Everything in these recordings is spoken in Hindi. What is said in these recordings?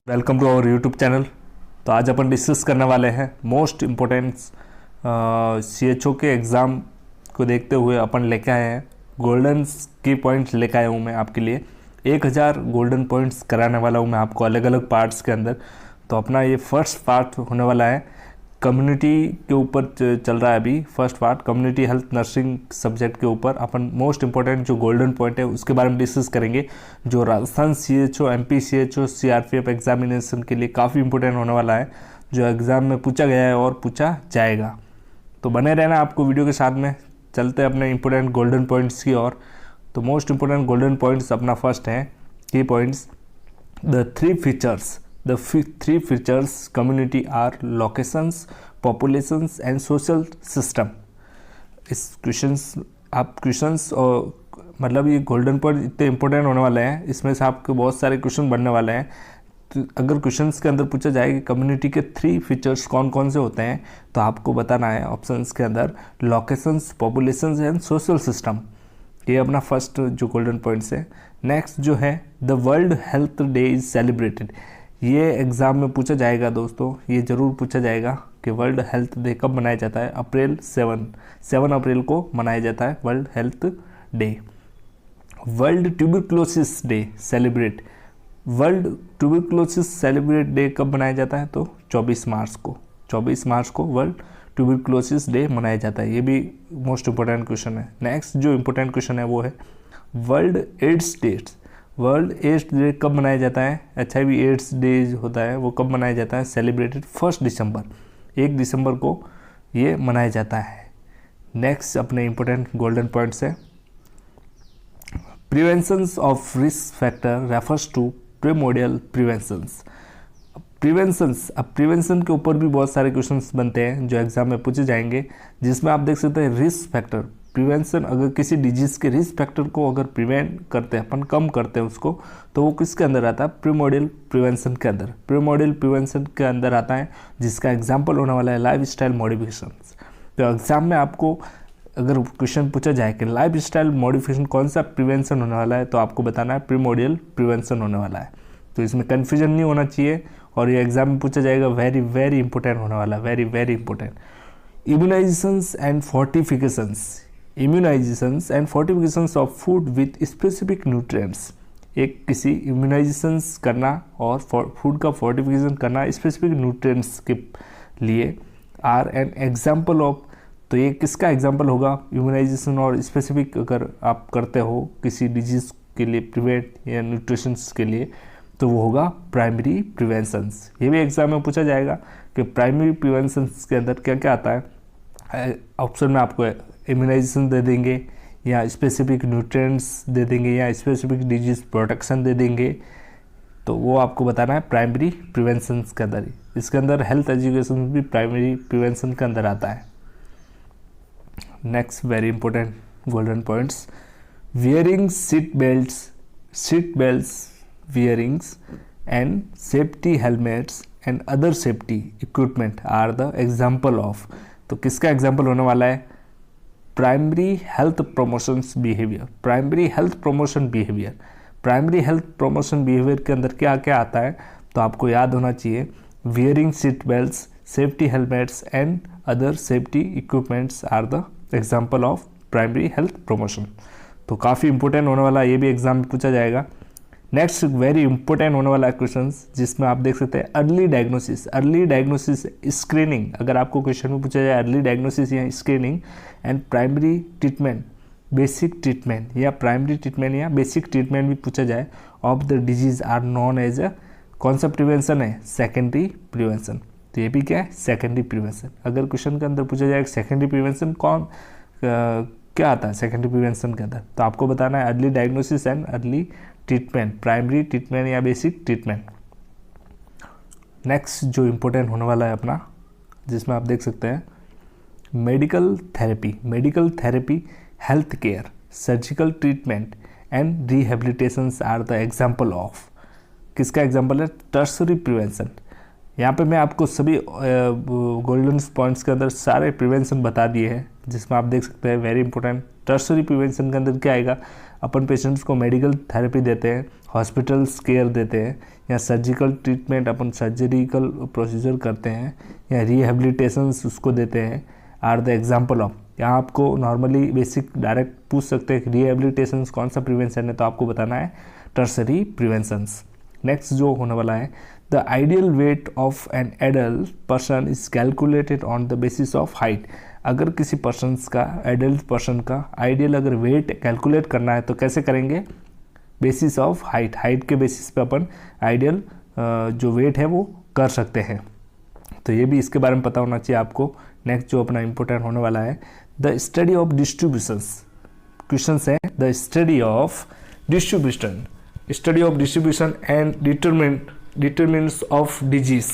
Welcome to our YouTube channel. तो आज अपन डिस्कस करने वाले हैं मोस्ट इम्पोर्टेंट CHO के एग्ज़ाम को देखते हुए अपन लेके आए हैं गोल्डन की पॉइंट्स लेके आया हूँ मैं आपके लिए। 1000 गोल्डन पॉइंट्स कराने वाला हूँ मैं आपको अलग अलग पार्ट्स के अंदर। तो अपना ये फर्स्ट पार्ट होने वाला है, कम्युनिटी के ऊपर चल रहा है अभी। First part community health nursing subject के ऊपर अपन मोस्ट इंपॉर्टेंट जो गोल्डन पॉइंट है उसके बारे में डिस्कस करेंगे, जो Rajasthan CHO, MP CHO, CRPF examination के लिए काफ़ी इंपॉर्टेंट होने वाला है, जो एग्ज़ाम में पूछा गया है और पूछा जाएगा। तो बने रहना आपको वीडियो के साथ में। चलते हैं अपने इंपॉर्टेंट गोल्डन पॉइंट्स की ओर। तो मोस्ट इंपॉर्टेंट गोल्डन पॉइंट्स अपना फर्स्ट है की points, the three features community are locations, populations and social system। इस क्वेश्चंस और मतलब ये गोल्डन पॉइंट इतने इंपॉर्टेंट होने वाले हैं, इसमें से आपके बहुत सारे क्वेश्चन बनने वाले हैं। तो अगर क्वेश्चंस के अंदर पूछा जाए कि कम्युनिटी के 3 फीचर्स कौन कौन से होते हैं, तो आपको बताना है ऑप्शंस के अंदर locations, populations and social system. ये अपना फर्स्ट जो गोल्डन पॉइंट्स है। नेक्स्ट जो है the world health day is celebrated. ये एग्ज़ाम में पूछा जाएगा दोस्तों, ये ज़रूर पूछा जाएगा कि वर्ल्ड हेल्थ डे कब मनाया जाता है। अप्रैल 7 अप्रैल को मनाया जाता है world health day. World tuberculosis day celebrate, world tuberculosis celebrate day कब मनाया जाता है, तो 24 मार्च को वर्ल्ड ट्यूबरक्लोसिस डे मनाया जाता है। ये भी मोस्ट इंपॉर्टेंट क्वेश्चन है। नेक्स्ट जो इंपॉर्टेंट क्वेश्चन है वो है world AIDS day. World AIDS day कब मनाया जाता है, HIV एड्स डे होता है वो कब मनाया जाता है, सेलिब्रेटेड 1 दिसंबर, 1 दिसंबर को ये मनाया जाता है। नेक्स्ट अपने इंपॉर्टेंट गोल्डन पॉइंट्स है preventions of risk factor refers to primordial preventions. अब प्रिवेंशन के ऊपर भी बहुत सारे क्वेश्चंस बनते हैं जो एग्जाम में पूछे जाएंगे, जिसमें आप देख सकते हैं रिस्क फैक्टर। प्रिवेंशन, अगर किसी डिजीज़ के रिस्क फैक्टर को अगर प्रिवेंट करते हैं अपन, कम करते हैं उसको, तो वो किसके अंदर आता है, प्रीमोडियल प्रिवेंशन के अंदर। प्रीमोडियल प्रिवेंशन के अंदर आता है, जिसका एग्जाम्पल होने वाला है लाइफ स्टाइल मॉडिफिकेशंस। तो एग्जाम में आपको अगर क्वेश्चन पूछा जाए कि लाइफ स्टाइल मॉडिफिकेशन कौन सा प्रिवेंशन होने वाला है, तो आपको बताना है प्रीमोडियल प्रिवेंशन होने वाला है। तो इसमें कन्फ्यूजन नहीं होना चाहिए, और ये एग्जाम में पूछा जाएगा, वेरी वेरी इंपॉर्टेंट होने वाला है, very very important. Immunisations and fortifications of food with specific nutrients. एक किसी इम्यूनाइजेशंस करना और फूड का फोर्टिफिकेशन करना स्पेसिफिक न्यूट्रिएंट्स के लिए आर एन एग्जाम्पल ऑफ। तो ये किसका एग्जाम्पल होगा, इम्यूनाइजेशन और स्पेसिफिक अगर आप करते हो किसी डिजीज़ के लिए प्रिवेंट या न्यूट्रिशंस के लिए, तो वो होगा प्राइमरी प्रिवेंशंस। ये भी एग्जाम में पूछा जाएगा कि प्राइमरी प्रिवेंशंस के अंदर क्या क्या आता है। ऑप्शन में आपको इम्यूनाइजेशन दे देंगे, या स्पेसिफिक न्यूट्रिएंट्स दे देंगे, या स्पेसिफिक डिजीज़ प्रोटेक्शन दे देंगे। तो वो आपको बताना है प्राइमरी प्रिवेंशंस के अंदर। इसके अंदर हेल्थ एजुकेशन भी प्राइमरी प्रिवेंशन के अंदर आता है। Next very important golden points, wearing seat belts wearings and safety helmets and other safety equipment are the example of. तो किसका एग्जाम्पल होने वाला है, primary health promotion behaviour. Primary health promotion behaviour के अंदर क्या क्या आता है, तो आपको याद होना चाहिए wearing seat belts, safety helmets and other safety equipments are the example of primary health promotion. तो काफ़ी इंपॉर्टेंट होने वाला, ये भी एग्जाम में पूछा जाएगा। नेक्स्ट वेरी इंपॉर्टेंट होने वाला क्वेश्चन, जिसमें आप देख सकते हैं अर्ली डायग्नोसिस स्क्रीनिंग। अगर आपको क्वेश्चन में पूछा जाए अर्ली डायग्नोसिस या screening and primary treatment, basic treatment या प्राइमरी ट्रीटमेंट या बेसिक ट्रीटमेंट भी पूछा जाए of the disease are known as a, कौन सा प्रिवेंशन है, सेकेंडरी प्रिवेंशन। तो ये भी क्या है, सेकेंडरी प्रिवेंशन। अगर क्वेश्चन के अंदर पूछा जाए सेकेंडरी प्रिवेंशन क्या आता है सेकेंडरी प्रिवेंशन के अंदर, तो आपको बताना है early diagnosis and early treatment, primary treatment या बेसिक ट्रीटमेंट। नेक्स्ट जो इम्पोर्टेंट होने वाला है अपना, जिसमें आप देख सकते हैं medical therapy, health care, surgical treatment and rehabilitations are the example of. किसका एग्जाम्पल है, टर्शरी प्रिवेंशन। यहाँ पे मैं आपको सभी गोल्डन पॉइंट्स के अंदर सारे प्रिवेंशन बता दिए हैं, जिसमें आप देख सकते हैं वेरी इंपॉर्टेंट। टर्सरी प्रिवेंशन के अंदर क्या आएगा, अपन पेशेंट्स को मेडिकल थेरेपी देते हैं, हॉस्पिटल्स केयर देते हैं, या सर्जिकल ट्रीटमेंट अपन सर्जरिकल प्रोसीजर करते हैं, या रिहेबिलिटेशंस उसको देते हैं, आर द एग्जाम्पल ऑफ। यहाँ आपको नॉर्मली बेसिक डायरेक्ट पूछ सकते हैं कि रिहेबिलिटेशंस कौन सा प्रिवेंशन है, तो आपको बताना है टर्सरी प्रिवेंशंस। नेक्स्ट जो होने वाला है, the ideal weight of an adult person is calculated on the basis of height. अगर किसी पर्सन्स का, एडल्ट पर्सन का आइडियल अगर वेट कैलकुलेट करना है तो कैसे करेंगे, बेसिस ऑफ हाइट। हाइट के बेसिस पे अपन आइडियल जो वेट है वो कर सकते हैं। तो ये भी इसके बारे में पता होना चाहिए आपको। नेक्स्ट जो अपना इंपॉर्टेंट होने वाला है, the study of distributions. Question है the study of distribution, study of distribution and determinants of disease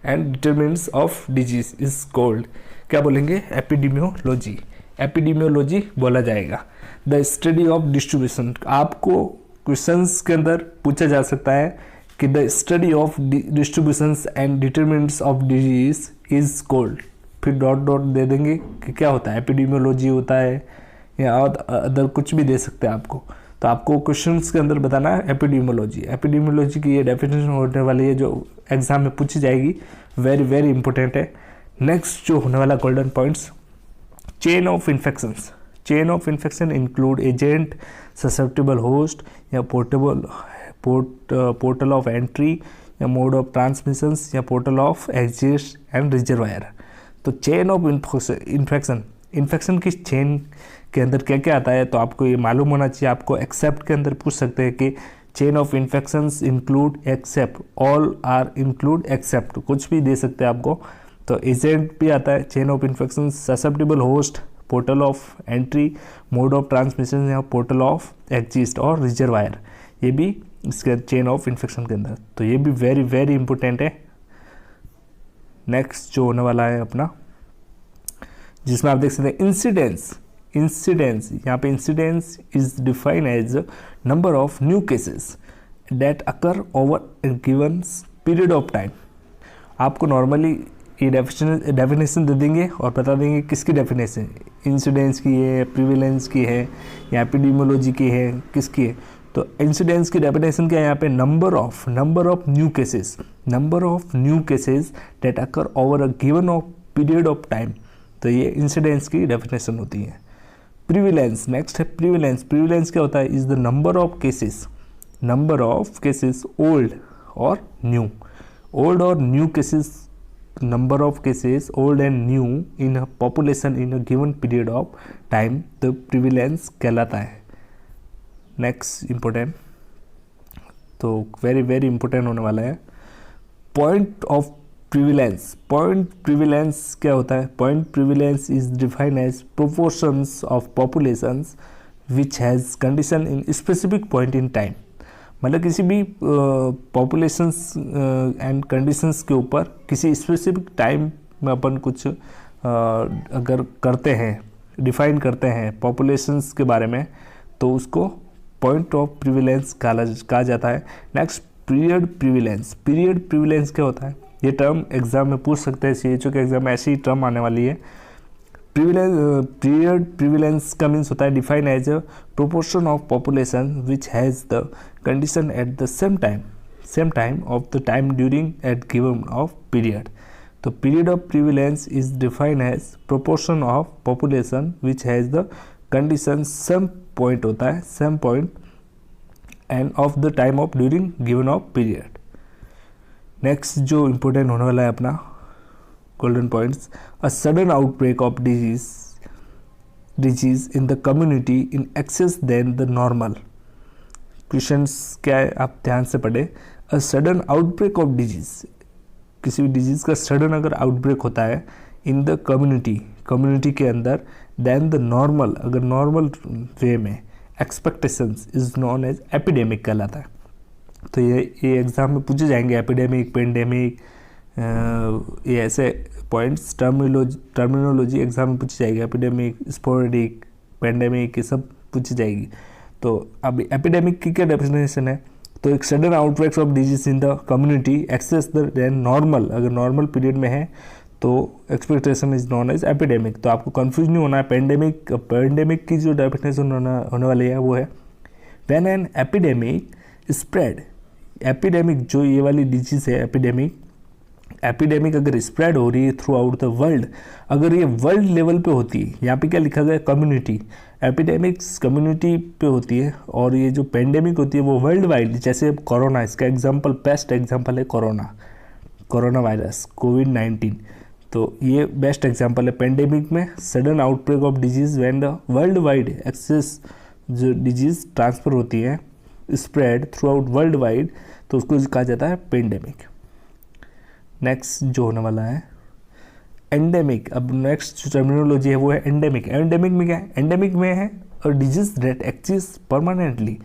and determinants of disease is called, क्या बोलेंगे, एपिडेमियोलॉजी। एपिडेमियोलॉजी बोला जाएगा। द स्टडी ऑफ डिस्ट्रीब्यूशन, आपको क्वेश्चंस के अंदर पूछा जा सकता है कि the study of distributions and determinants of disease is called, फिर डॉट डॉट दे देंगे कि क्या होता है, एपिडेमियोलॉजी होता है या अदर कुछ भी दे सकते हैं आपको। तो आपको क्वेश्चंस के अंदर बताना है एपिडेमियोलॉजी। एपिडेमियोलॉजी की ये डेफिनेशन होने वाली है जो एग्जाम में पूछी जाएगी, वेरी वेरी इंपॉर्टेंट है। नेक्स्ट जो होने वाला golden points, chain of infections. Chain of infection include agent, susceptible host, या पोर्टल ऑफ एंट्री, या मोड ऑफ ट्रांसमिशंस, या portal of exit and reservoir. तो चेन ऑफ इन्फेक्शन की चेन के अंदर क्या क्या आता है, तो आपको ये मालूम होना चाहिए। आपको एक्सेप्ट के अंदर पूछ सकते हैं कि chain of infections include except, all are include except, कुछ भी दे सकते हैं आपको। तो एजेंट भी आता है, chain of infection, susceptible host, portal of entry, mode of transmission, या पोर्टल ऑफ एग्जिट और रिजर्वायर, ये भी इसके चेन ऑफ इन्फेक्शन के अंदर। तो ये भी वेरी वेरी इंपॉर्टेंट है। नेक्स्ट जो होने वाला है अपना, जिसमें आप देख सकते हैं इंसिडेंस। यहाँ पे incidence is defined as number of new cases that occur over given period of time. आपको नॉर्मली ये डेफिनेशन दे देंगे और बता देंगे किसकी डेफिनेशन, इंसिडेंस की है, प्रिविलेंस की है, या एपिडेमियोलॉजी की है, किसकी है। तो इंसिडेंस की डेफिनेशन क्या है यहाँ पे, number of new cases that occur over a given of period of time. तो ये इंसिडेंस की डेफिनेशन होती है। प्रिविलेंस, नेक्स्ट है प्रिविलेंस क्या होता है, is the number of cases old और new cases, number of cases old and new in a population in a given period of time, तो प्रिविलेंस कहलाता है। नेक्स्ट इंपॉर्टेंट, तो वेरी वेरी इंपॉर्टेंट होने वाला है point of prevalence. Point prevalence क्या होता है, point prevalence is defined as proportions of populations which has condition in specific point in time. मतलब किसी भी पॉपुलेशंस एंड कंडीशंस के ऊपर किसी स्पेसिफिक टाइम में अपन कुछ अगर करते हैं, डिफाइन करते हैं पॉपुलेशंस के बारे में, तो उसको पॉइंट ऑफ प्रिविलेंस कहा जाता है। नेक्स्ट पीरियड प्रिविलेंस क्या होता है, ये टर्म एग्जाम में पूछ सकते हैं, CHO के एग्जाम में ऐसी ही टर्म आने वाली है। पीरियड प्रिविलेंस का मीन्स होता है define as a proportion of population which has the condition at the same time of the time during at given of period. तो period of prevalence is define as proportion of population which has the condition some point होता है, some point and of the time of during given of period. Next जो इम्पोर्टेंट होने वाला है अपना golden points, a sudden outbreak of disease in the community in excess than the normal. Questions क्या है, आप ध्यान से पढ़े। A sudden outbreak of disease, किसी भी डिजीज का सडन अगर आउटब्रेक होता है इन द कम्युनिटी के अंदर, देन द नॉर्मल, अगर नॉर्मल वे में, expectations is known as epidemic कहलाता है। तो ये एग्जाम में पूछे जाएंगे, एपिडेमिक, पेंडेमिक, ये ऐसे पॉइंट्स, टर्मिनोलॉजी एग्जाम में पूछी जाएगी। एपिडेमिक, स्पोरेडिक, पेंडेमिक, ये सब पूछी जाएगी। तो अब एपिडेमिक की क्या डेफिनेशन है, तो एक sudden outbreaks of disease in the community excess then normal, अगर नॉर्मल पीरियड में है तो expectation is known as epidemic. तो आपको कंफ्यूज नहीं होना है। पेंडेमिक की जो डेफिनेशन होने वाली है वो है when an epidemic spread. Epidemic जो ये वाली डिजीज है एपिडेमिक अगर स्प्रेड हो रही है थ्रू आउट द वर्ल्ड, अगर ये वर्ल्ड लेवल पे होती है, यहाँ पे क्या लिखा गया कम्युनिटी, एपिडेमिक्स कम्युनिटी पे होती है, और ये जो पेंडेमिक होती है वो वर्ल्ड वाइड, जैसे कोरोना, इसका एग्जांपल, बेस्ट एग्जांपल है कोरोना वायरस, कोविड-19। तो ये बेस्ट एग्जांपल है पेंडेमिक में, sudden outbreak of disease when the world wide excess जो डिजीज ट्रांसफर होती है, spread throughout world wide, तो उसको कहा जाता है पेंडेमिक। नेक्स्ट जो होने वाला है एंडेमिक। अब नेक्स्ट जो टर्मिनोलॉजी है वो है एंडेमिक। एंडेमिक में क्या है? एंडेमिक में है और डिजीज दैट एग्जिस्ट परमानेंटली।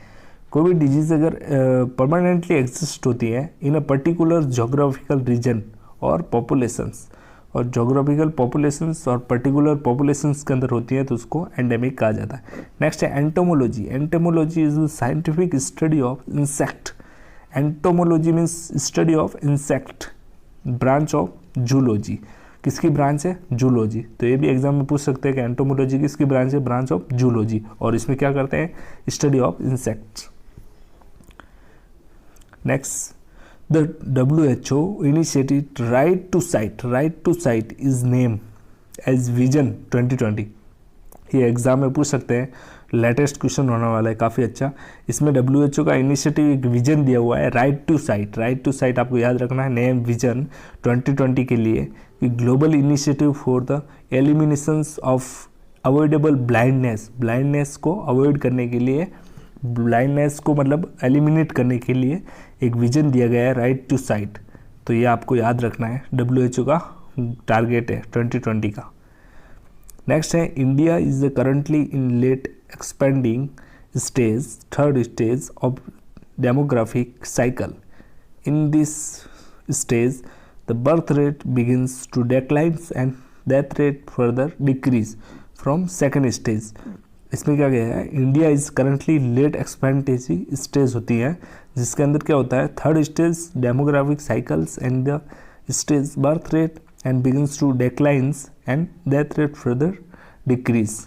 कोई भी डिजीज अगर परमानेंटली एग्जिस्ट होती है इन अ पर्टिकुलर जोग्राफिकल रीजन और पॉपुलेशंस, और जोग्राफिकल पॉपुलेशंस और पर्टिकुलर पॉपुलेशंस के अंदर होती है तो उसको एंडेमिक कहा जाता है। नेक्स्ट है entomology. Entomology is the scientific study of insect. Entomology means study of insect, branch of zoology. किसकी ब्रांच है? जूलॉजी। तो ये भी एग्जाम में पूछ सकते हैं कि एंटोमोलॉजी किसकी ब्रांच है? Branch of zoology. और इसमें क्या करते हैं? Study of insects. Next, the WHO initiated right to sight is named as Vision 2020। ये एग्जाम में पूछ सकते हैं, लेटेस्ट क्वेश्चन होने वाला है, काफ़ी अच्छा। इसमें WHO का इनिशिएटिव एक विजन दिया हुआ है, राइट टू साइट आपको याद रखना है, नेम विजन 2020 के लिए, कि global initiative for the eliminations of avoidable blindness को अवॉइड करने के लिए, ब्लाइंडनेस को मतलब एलिमिनेट करने के लिए एक विजन दिया गया है, राइट टू साइट। तो ये आपको याद रखना है, WHO का टारगेट है 2020 का। नेक्स्ट है India is currently in late expanding stage, third stage of demographic cycle. In this stage the birth rate begins to declines and death rate further decrease from second stage. इसमें क्या गया है? India is currently late expectancy stage होती है, जिसके अंदर क्या होता है? Third stage demographic cycles and the stage birth rate and begins to declines and death rate further decrease.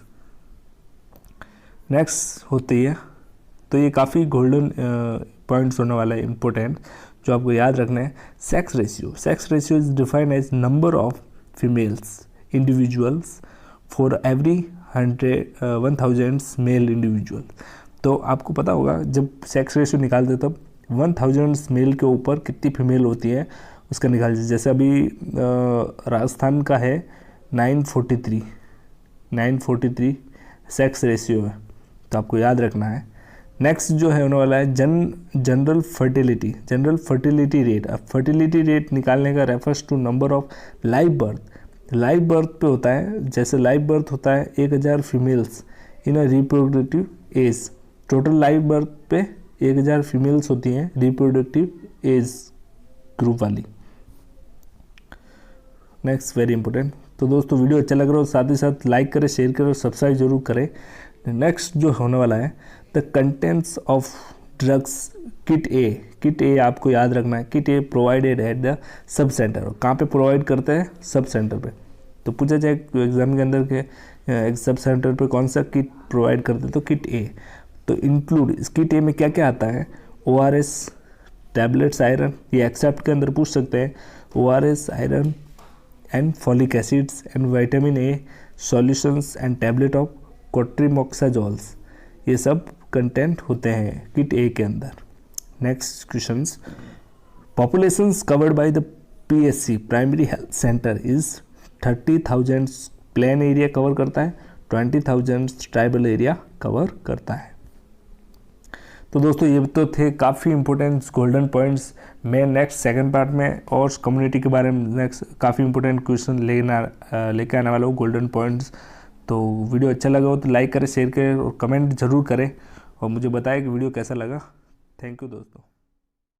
Next होती है, तो ये काफ़ी गोल्डन पॉइंट्स होने वाला है इंपॉर्टेंट, जो आपको याद रखना है। Sex ratio is defined as number of females individuals for every 1000 male individual. तो आपको पता होगा जब सेक्स रेशियो निकालते तब 1000 मेल के ऊपर कितनी फीमेल होती है उसका निकाल दीजिए। जैसे अभी राजस्थान का है 943 सेक्स रेशियो है, तो आपको याद रखना है। नेक्स्ट जो है होने वाला है जनरल फर्टिलिटी रेट। अब फर्टिलिटी रेट निकालने का refers to number of live birth पे होता है। जैसे लाइव बर्थ होता है 1000 females in a reproductive age, total live birth पे 1000 फीमेल्स होती हैं रिप्रोडक्टिव एज ग्रुप वाली। Next very important. तो दोस्तों वीडियो अच्छा लग रहा हो साथ ही साथ लाइक करें, शेयर करें और सब्सक्राइब जरूर करें। नेक्स्ट जो होने वाला है the contents of drugs kit A आपको याद रखना है। Kit A provided at the sub centre. कहाँ पे प्रोवाइड करते हैं? सब सेंटर पे। तो पूछा जाए एग्जाम के अंदर के सब सेंटर पे कौन सा किट प्रोवाइड करते हैं, तो किट ए। तो इंक्लूड इस किट ए में क्या क्या आता है? ORS, टैबलेट्स, आयरन, ये एक्सेप्ट के अंदर पूछ सकते हैं। ORS, iron and folic acids and vitamin A solutions and tablet of cotrimoxazoles, ये सब कंटेंट होते हैं किट ए के अंदर। Next questions, populations covered by the PHC primary health centre is 30,000 plain area cover करता है, 20,000 ट्राइबल एरिया कवर करता है। तो दोस्तों ये तो थे काफ़ी इंपॉर्टेंट गोल्डन पॉइंट्स। मैं नेक्स्ट सेकंड पार्ट में और कम्युनिटी के बारे में नेक्स्ट काफ़ी इंपॉर्टेंट क्वेश्चन लेके आने वाला हूँ, गोल्डन पॉइंट्स। तो वीडियो अच्छा लगा हो तो लाइक करें, शेयर करें और कमेंट ज़रूर करें और मुझे बताएं कि वीडियो कैसा लगा। थैंक यू दोस्तों।